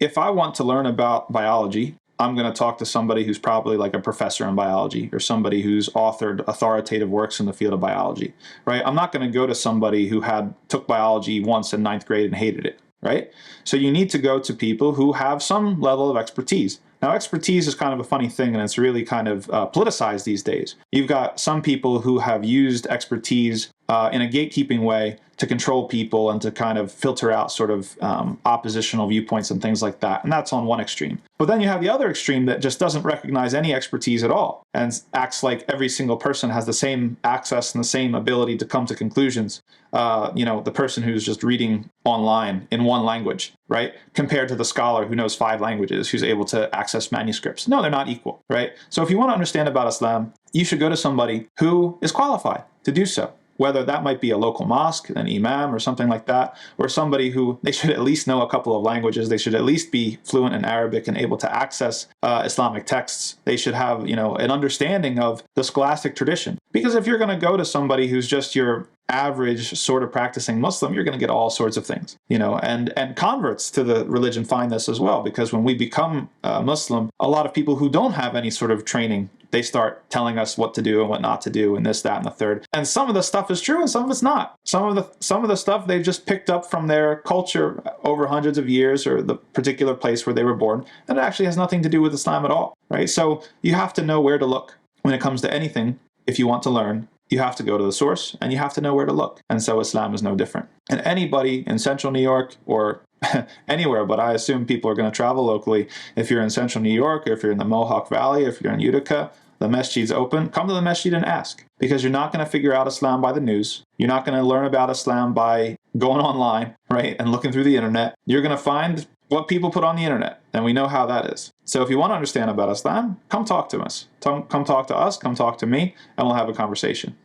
if I want to learn about biology, I'm going to talk to somebody who's probably like a professor in biology or somebody who's authored authoritative works in the field of biology, right? I'm not going to go to somebody who took biology once in ninth grade and hated it, right? So you need to go to people who have some level of expertise. Now, expertise is kind of a funny thing, and it's really kind of politicized these days. You've got some people who have used expertise in a gatekeeping way to control people and to kind of filter out sort of oppositional viewpoints and things like that. And that's on one extreme. But then you have the other extreme that just doesn't recognize any expertise at all and acts like every single person has the same access and the same ability to come to conclusions. The person who's just reading online in one language, right? Compared to the scholar who knows 5 languages, who's able to access manuscripts. No, they're not equal, right? So if you want to understand about Islam, you should go to somebody who is qualified to do so. Whether that might be a local mosque, an imam or something like that, or somebody who they should at least know a couple of languages. They should at least be fluent in Arabic and able to access Islamic texts. They should have, an understanding of the scholastic tradition. Because if you're going to go to somebody who's just your average sort of practicing Muslim, you're going to get all sorts of things, and converts to the religion find this as well, because when we become Muslim, a lot of people who don't have any sort of training, they start telling us what to do and what not to do and this, that, and the third. And some of the stuff is true and some of it's not. Some of the stuff they've just picked up from their culture over hundreds of years or the particular place where they were born, and it actually has nothing to do with Islam at all, right? So you have to know where to look when it comes to anything. If you want to learn, you have to go to the source and you have to know where to look. And so Islam is no different. And anybody in central New York or anywhere, but I assume people are going to travel locally. If you're in central New York, or if you're in the Mohawk Valley, if you're in Utica, the masjid's open. Come to the masjid and ask, because you're not going to figure out Islam by the news. You're not going to learn about Islam by going online, right, and looking through the internet. You're going to find what people put on the internet, and we know how that is. So if you want to understand about Islam, come talk to us. Come talk to us, come talk to me, and we'll have a conversation.